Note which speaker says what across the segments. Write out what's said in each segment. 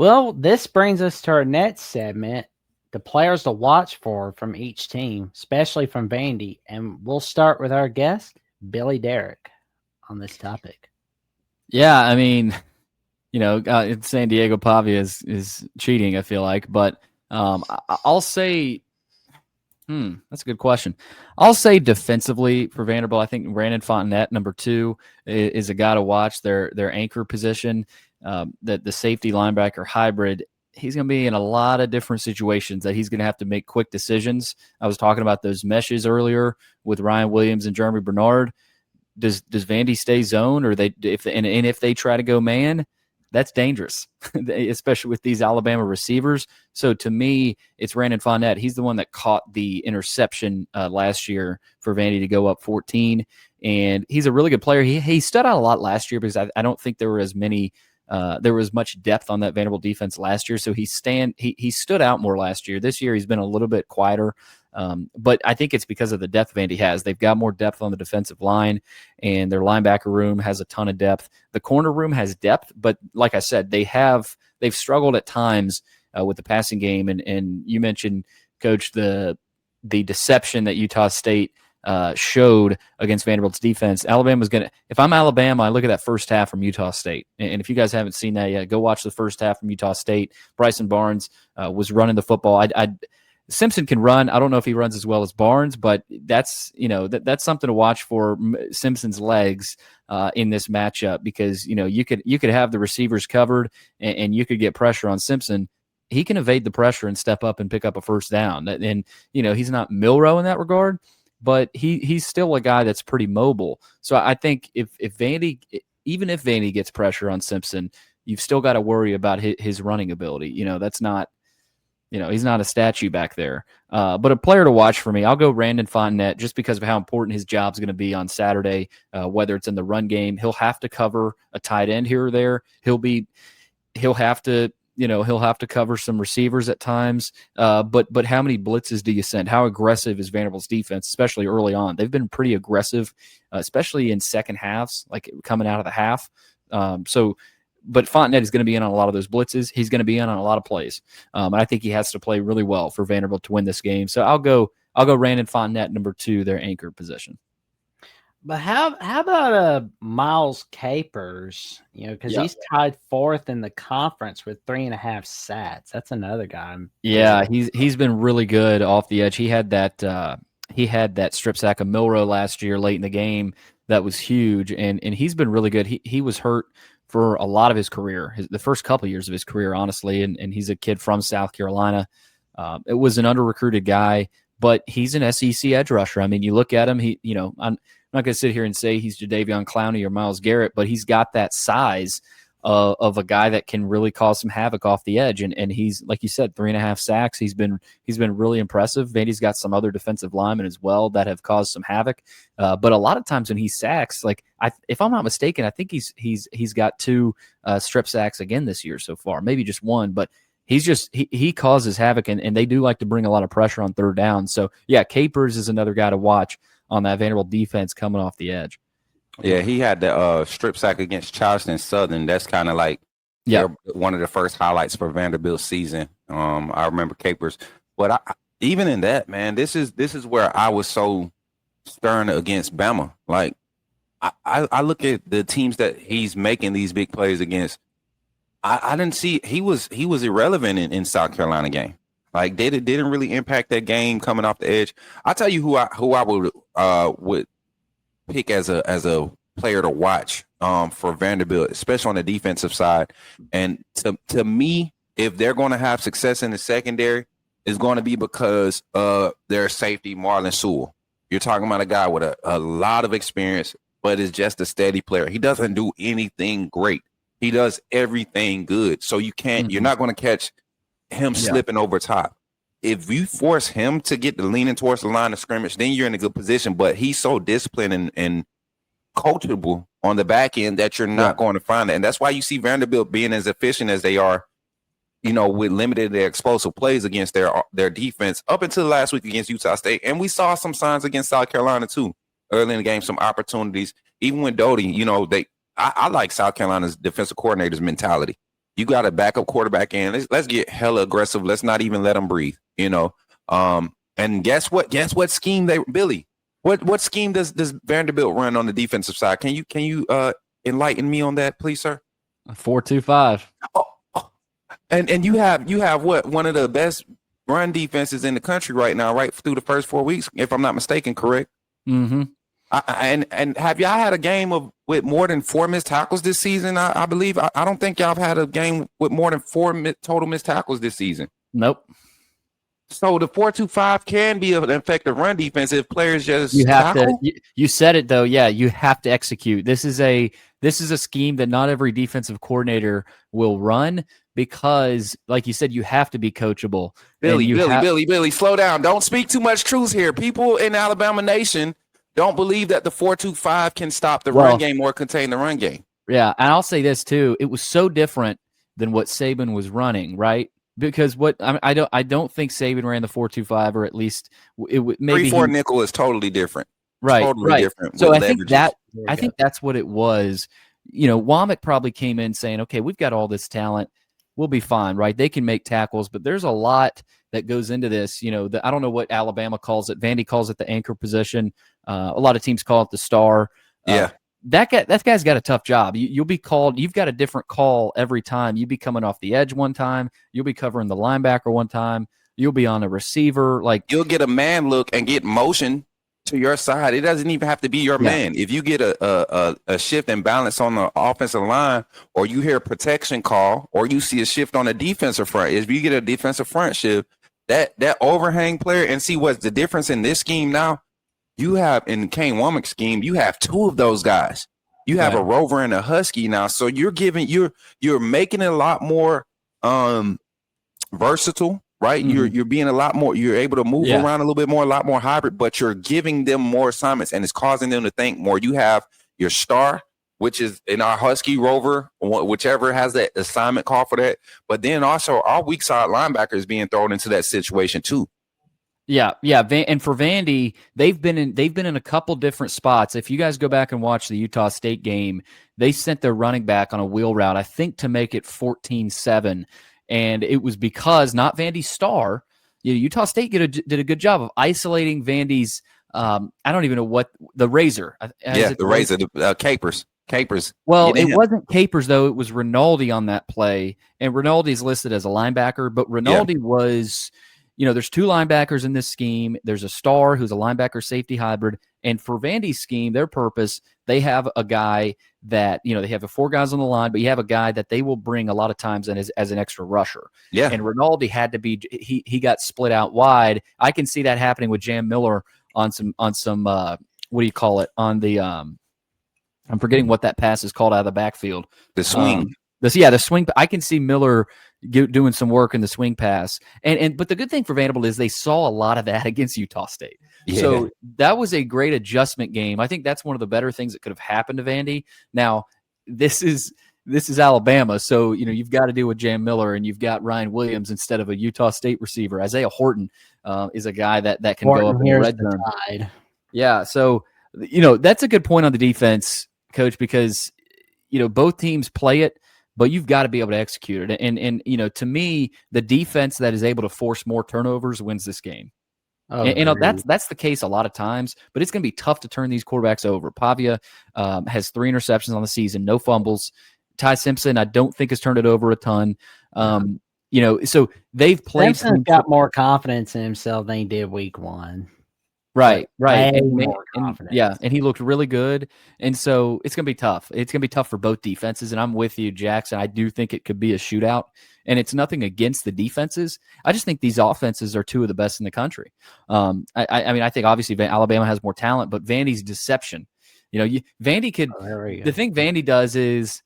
Speaker 1: Well, this brings us to our next segment, the players to watch for from each team, especially from Vandy. And we'll start with our guest, Billy Derrick, on this topic.
Speaker 2: Yeah, I mean, San Diego Pavia is cheating, I feel like. But I'll say, that's a good question. I'll say defensively for Vanderbilt, I think Brandon Fontenette, number 2, is a guy to watch. Their anchor position, the safety linebacker hybrid, he's going to be in a lot of different situations that he's going to have to make quick decisions. I was talking about those meshes earlier with Ryan Williams and Jeremy Bernard. Does Vandy stay zone, or if they try to go man, that's dangerous, especially with these Alabama receivers. So to me, it's Brandon Fontenette. He's the one that caught the interception last year for Vandy to go up 14, and he's a really good player. He stood out a lot last year because I don't think there were as many. There was much depth on that Vanderbilt defense last year, so he stood out more last year. This year, he's been a little bit quieter. But I think it's because of the depth Vandy has. They've got more depth on the defensive line, and their linebacker room has a ton of depth. The corner room has depth, but like I said, they've struggled at times with the passing game. And you mentioned, Coach, the deception that Utah State showed against Vanderbilt's defense. Alabama's going to – if I'm Alabama, I look at that first half from Utah State. And if you guys haven't seen that yet, go watch the first half from Utah State. Bryson Barnes was running the football. Simpson can run. I don't know if he runs as well as Barnes, but that's that's something to watch for Simpson's legs in this matchup, because you could have the receivers covered and you could get pressure on Simpson. He can evade the pressure and step up and pick up a first down. And he's not Milroe in that regard, but he's still a guy that's pretty mobile. So I think if Vandy, even if Vandy gets pressure on Simpson, you've still got to worry about his running ability. That's not. He's not a statue back there. But a player to watch for me, I'll go Brandon Fontenette, just because of how important his job's going to be on Saturday, whether it's in the run game. He'll have to cover a tight end here or there. He'll have to cover some receivers at times. But how many blitzes do you send? How aggressive is Vanderbilt's defense, especially early on? They've been pretty aggressive, especially in second halves, like coming out of the half. But Fontenette is going to be in on a lot of those blitzes. He's going to be in on a lot of plays. And I think he has to play really well for Vanderbilt to win this game. So I'll go Brandon Fontenette, number 2, their anchor position.
Speaker 1: But how about Miles Capers? Because he's tied 4th in the conference with 3.5 sacks. That's another guy.
Speaker 2: Yeah, he's been really good off the edge. He had that strip sack of Milroe last year late in the game that was huge, and he's been really good. He was hurt for a lot of his career, the first couple of years of his career, honestly, and he's a kid from South Carolina. It was an under-recruited guy, but he's an SEC edge rusher. I mean, you look at him, I'm not going to sit here and say he's Jadeveon Clowney or Myles Garrett, but he's got that size of a guy that can really cause some havoc off the edge. And he's, like you said, 3.5 sacks. He's been really impressive. Vandy's got some other defensive linemen as well that have caused some havoc. But a lot of times when he sacks, if I'm not mistaken, I think he's got 2 strip sacks again this year so far, maybe just 1, but he causes havoc, and they do like to bring a lot of pressure on third down. So yeah, Capers is another guy to watch on that Vanderbilt defense coming off the edge.
Speaker 3: Yeah, he had the strip sack against Charleston Southern. That's kind of like one of the first highlights for Vanderbilt's season. I remember Capers, but even in that, man, this is where I was so stern against Bama. Like I look at the teams that he's making these big plays against. I didn't see he was irrelevant in South Carolina game. Like they didn't really impact that game coming off the edge. I'll tell you who I would pick as a player to watch for Vanderbilt, especially on the defensive side. And to me, if they're going to have success in the secondary, it's going to be because of their safety, Marlon Sewell. You're talking about a guy with a lot of experience, but is just a steady player. He doesn't do anything great. He does everything good. So you're not going to catch him slipping over top. If you force him to get the leaning towards the line of scrimmage, then you're in a good position. But he's so disciplined and coachable on the back end that you're not going to find that. And that's why you see Vanderbilt being as efficient as they are, with limited their explosive plays against their defense up until last week against Utah State. And we saw some signs against South Carolina too early in the game, some opportunities. Even with Doty, I like South Carolina's defensive coordinator's mentality. You got a backup quarterback in. Let's get hella aggressive. Let's not even let them breathe. And guess what? Guess what scheme Billy? What scheme does Vanderbilt run on the defensive side? Can you enlighten me on that, please, sir?
Speaker 2: 4-2-5.
Speaker 3: And you have what, one of the best run defenses in the country right now, right through the first 4 weeks, if I'm not mistaken, correct?
Speaker 2: Mm-hmm.
Speaker 3: And have y'all had a game with more than 4 missed tackles this season? I believe I don't think y'all have had a game with more than 4 total missed tackles this season.
Speaker 2: Nope.
Speaker 3: So the 4-2-5 can be an effective run defense if players just
Speaker 2: you have
Speaker 3: tackle.
Speaker 2: to. You said it though. Yeah, you have to execute. This is a scheme that not every defensive coordinator will run because, like you said, you have to be coachable.
Speaker 3: Billy, slow down. Don't speak too much truth here. People in Alabama Nation don't believe that the 4-2-5 can stop the run game or contain the run game.
Speaker 2: Yeah, and I'll say this too. It was so different than what Saban was running, right? Because I don't think Saban ran the 4-2-5, or at least it maybe
Speaker 3: 3-4 nickel is totally different.
Speaker 2: Right,
Speaker 3: totally
Speaker 2: right.
Speaker 3: different.
Speaker 2: So I think that's what it was. Womack probably came in saying, "Okay, we've got all this talent, we'll be fine, right? They can make tackles, but there's a lot that goes into this. I don't know what Alabama calls it. Vandy calls it the anchor position. A lot of teams call it the star.
Speaker 3: Yeah."
Speaker 2: That guy's got a tough job. You'll be called. You've got a different call every time. You'll be coming off the edge one time. You'll be covering the linebacker one time. You'll be on a receiver. Like,
Speaker 3: you'll get a man look and get motion to your side. It doesn't even have to be your man. If you get a shift and balance on the offensive line, or you hear a protection call, or you see a shift on the defensive front, if you get a defensive front shift, that overhang player, and see what's the difference in this scheme now. You have in Kane Womack's scheme, you have 2 of those guys. You have a Rover and a Husky now, so you're making it a lot more versatile, right? Mm-hmm. You're being a lot more. You're able to move around a little bit more, a lot more hybrid, but you're giving them more assignments, and it's causing them to think more. You have your star, which is in our Husky, Rover, whichever has that assignment call for that. But then also our weak side linebacker is being thrown into that situation too.
Speaker 2: Yeah. And for Vandy, they've been in a couple different spots. If you guys go back and watch the Utah State game, they sent their running back on a wheel route, I think, to make it 14-7. And it was because not Vandy's star. Utah State did a good job of isolating Vandy's. I don't even know what the Razor.
Speaker 3: The Razor, the Capers.
Speaker 2: Well, it wasn't Capers though. It was Rinaldi on that play, and Rinaldi is listed as a linebacker, but Rinaldi was. There's 2 linebackers in this scheme. There's a star who's a linebacker safety hybrid. And for Vandy's scheme, their purpose, they have a guy that, they have the 4 guys on the line, but you have a guy that they will bring a lot of times in as an extra rusher. Yeah. And Rinaldi had to be, he got split out wide. I can see that happening with Jam Miller on some what do you call it? On the, I'm forgetting what that pass is called out of the backfield.
Speaker 3: The swing.
Speaker 2: The swing. I can see Miller doing some work in the swing pass. But the good thing for Vanderbilt is they saw a lot of that against Utah State. Yeah. So that was a great adjustment game. I think that's one of the better things that could have happened to Vandy. Now, this is Alabama, so you've got to deal with Jam Miller, and you've got Ryan Williams instead of a Utah State receiver. Isaiah Horton is a guy that can go up in the red zone. Yeah, so that's a good point on the defense, Coach, because both teams play it, but you've got to be able to execute it. And to me, the defense that is able to force more turnovers wins this game. Oh, and that's the case a lot of times, but it's going to be tough to turn these quarterbacks over. Pavia has 3 interceptions on the season, no fumbles. Ty Simpson, I don't think, has turned it over a ton. So they've played.
Speaker 1: Simpson's got more confidence in himself than he did week 1.
Speaker 2: Right.
Speaker 1: And
Speaker 2: he looked really good. And so it's going to be tough. It's going to be tough for both defenses. And I'm with you, Jackson. I do think it could be a shootout. And it's nothing against the defenses. I just think these offenses are 2 of the best in the country. I think obviously Alabama has more talent, but Vandy's deception. Vandy could. The thing Vandy does is,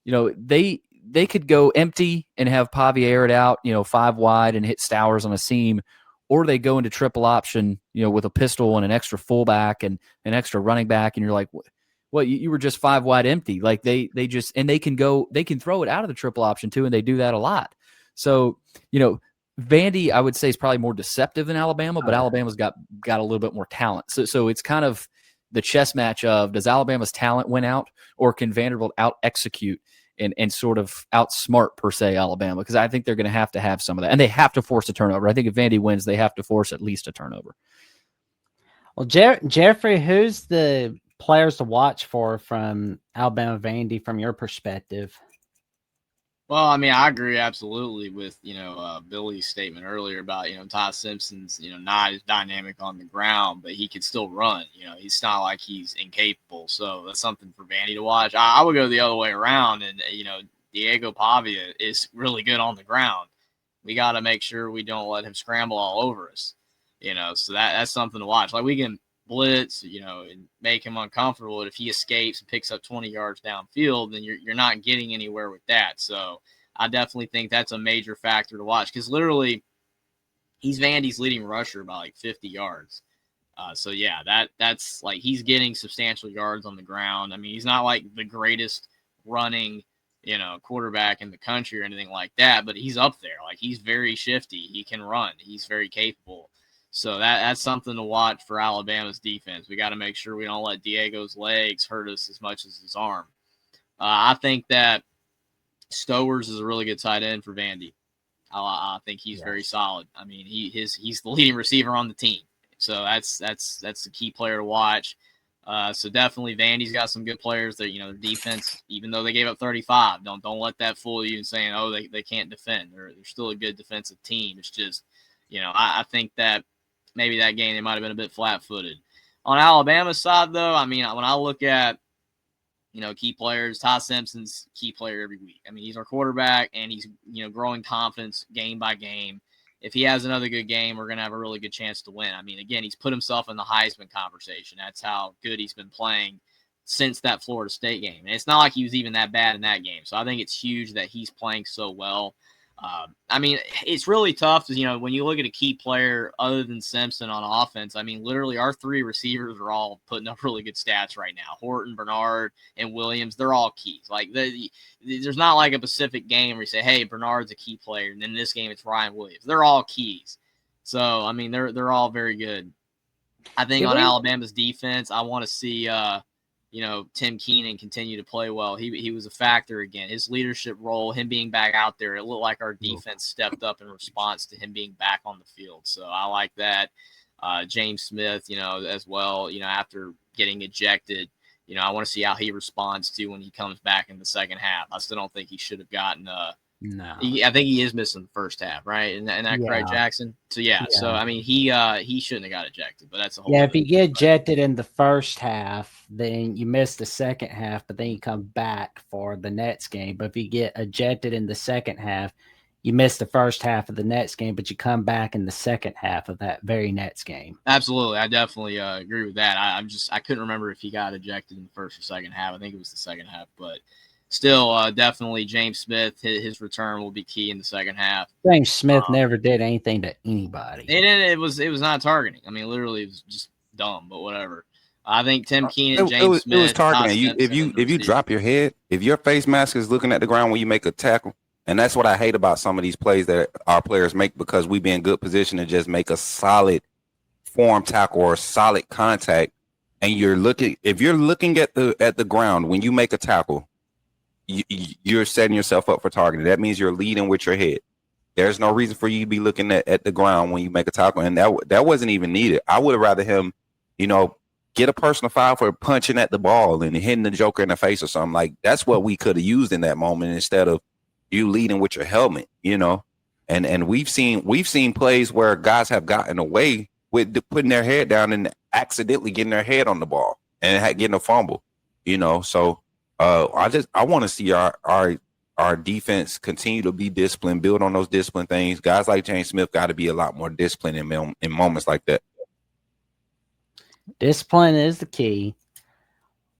Speaker 2: they could go empty and have Pavia air it out, 5 wide and hit Stowers on a seam. Or they go into triple option, with a pistol and an extra fullback and an extra running back, and you're like, "Well, you were just 5 wide empty." Like they can throw it out of the triple option too, and they do that a lot. So Vandy, I would say, is probably more deceptive than Alabama, but Alabama's got a little bit more talent. So it's kind of the chess match of, does Alabama's talent win out, or can Vanderbilt out execute? and sort of outsmart per se Alabama, because I think they're going to have some of that, and they have to force a turnover. I think if Vandy wins, they have to force at least a turnover.
Speaker 1: Well, Jeffrey, who's the players to watch for from Alabama Vandy from your perspective?
Speaker 4: Well, I mean, I agree absolutely with, Billy's statement earlier about, Ty Simpson's, not as dynamic on the ground, but he could still run. He's not like he's incapable. So that's something for Vandy to watch. I would go the other way around. And, Diego Pavia is really good on the ground. We got to make sure we don't let him scramble all over us, so that's something to watch. Like, we can blitz, and make him uncomfortable. But if he escapes and picks up 20 yards downfield, then you're not getting anywhere with that. So I definitely think that's a major factor to watch, because literally he's Vandy's leading rusher by like 50 yards. So yeah, that's like, he's getting substantial yards on the ground. I mean, he's not like the greatest running, quarterback in the country or anything like that, but he's up there. Like, he's very shifty. He can run. He's very capable. So that's something to watch for Alabama's defense. We got to make sure we don't let Diego's legs hurt us as much as his arm. I think that Stowers is a really good tight end for Vandy. I think he's very solid. I mean, he's the leading receiver on the team. So that's the key player to watch. So definitely Vandy's got some good players. That, their defense, even though they gave up 35, don't let that fool you in saying, oh, they can't defend. They're still a good defensive team. It's just, I think that maybe that game they might have been a bit flat-footed. On Alabama's side, though, I mean, when I look at, key players, Ty Simpson's key player every week. I mean, he's our quarterback, and he's, growing confidence game by game. If he has another good game, we're going to have a really good chance to win. I mean, again, he's put himself in the Heisman conversation. That's how good he's been playing since that Florida State game. And it's not like he was even that bad in that game. So I think it's huge that he's playing so well. I mean, it's really tough, when you look at a key player other than Simpson on offense. I mean, literally our three receivers are all putting up really good stats right now. Horton, Bernard, and Williams, they're all keys. Like, there's not like a Pacific game where you say, hey, Bernard's a key player, and then this game it's Ryan Williams. They're all keys. So, I mean, they're all very good. I think on Alabama's defense, I want to see Tim Keenan continue to play well. He was a factor again. His leadership role, him being back out there, it looked like our defense stepped up in response to him being back on the field. So I like that. James Smith, as well, after getting ejected, I want to see how he responds to when he comes back in the second half. I still don't think he should have gotten
Speaker 1: no.
Speaker 4: I think he is missing the first half, right? Isn't that correct, Jackson? So yeah. So I mean, he shouldn't have got ejected, but that's a whole.
Speaker 1: Yeah, if you get ejected in the first half, then you miss the second half, but then you come back for the next game. But if you get ejected in the second half, you miss the first half of the next game, but you come back in the second half of that very next game.
Speaker 4: Absolutely, I definitely agree with that. I couldn't remember if he got ejected in the first or second half. I think it was the second half, but. Still, definitely James Smith, his return will be key in the second half.
Speaker 1: James Smith never did anything to anybody.
Speaker 4: And it was not targeting. I mean, literally, it was just dumb, but whatever. I think Tim Keenan, James Smith.
Speaker 3: It was targeting. If you drop your head, if your face mask is looking at the ground when you make a tackle, and that's what I hate about some of these plays that our players make, because we be in good position to just make a solid form tackle or solid contact, and if you're looking at the ground when you make a tackle, you're setting yourself up for targeting. That means you're leading with your head. There's no reason for you to be looking at the ground when you make a tackle, and that wasn't even needed. I would have rather him, get a personal foul for punching at the ball and hitting the joker in the face or something. Like, that's what we could have used in that moment instead of you leading with your helmet, And we've seen plays where guys have gotten away with putting their head down and accidentally getting their head on the ball and getting a fumble, So. I want to see our defense continue to be disciplined, build on those discipline things. Guys like James Smith got to be a lot more disciplined in moments like that.
Speaker 1: Discipline is the key.